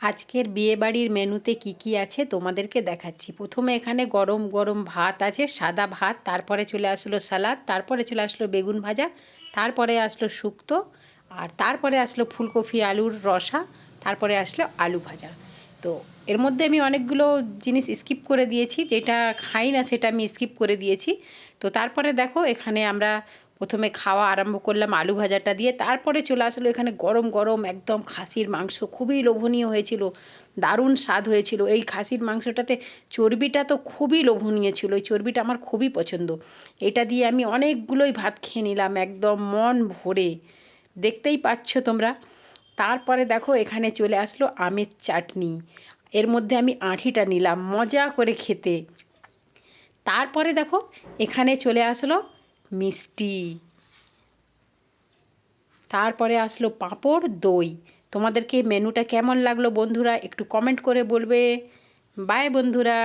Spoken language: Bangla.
আজকের বিয়েবাড়ির মেনুতে কি কি আছে তোমাদেরকে দেখাচ্ছি। প্রথমে এখানে গরম গরম ভাত আছে, সাদা ভাত, তারপরে চলে আসলো সালাদ, তারপরে চলে আসলো বেগুন ভাজা, তারপরে আসলো শুক্তো, আর তারপরে আসলো ফুলকপি আলুর রসা, তারপরে আসলো আলু ভাজা। তো এর মধ্যে আমি অনেকগুলো জিনিস স্কিপ করে দিয়েছি, যেটা খাই না সেটা আমি স্কিপ করে দিয়েছি। তো তারপরে দেখো এখানে আমরা প্রথমে খাওয়া আরম্ভ করলাম আলু ভাজাটা দিয়ে, তারপরে চলে আসলো এখানে গরম গরম একদম খাসির মাংস, খুবই লোভনীয় হয়েছিল, দারুণ স্বাদ হয়েছিল। এই খাসির মাংসটাতে চর্বিটা তো খুবই লোভনীয় ছিল, এই চর্বিটা আমার খুবই পছন্দ। এটা দিয়ে আমি অনেকগুলোই ভাত খেয়ে নিলাম একদম মন ভরে, দেখতেই পাচ্ছ তোমরা। তারপরে দেখো এখানে চলে আসলো আমের চাটনি, এর মধ্যে আমি আঁঠিটা নিলাম মজা করে খেতে। তারপরে দেখো এখানে চলে আসলো মিষ্টি, তারপরে আসলো পাঁপড় দই। তোমাদেরকে মেনুটা কেমন লাগলো বন্ধুরা একটু কমেন্ট করে বলবে। বাই বন্ধুরা।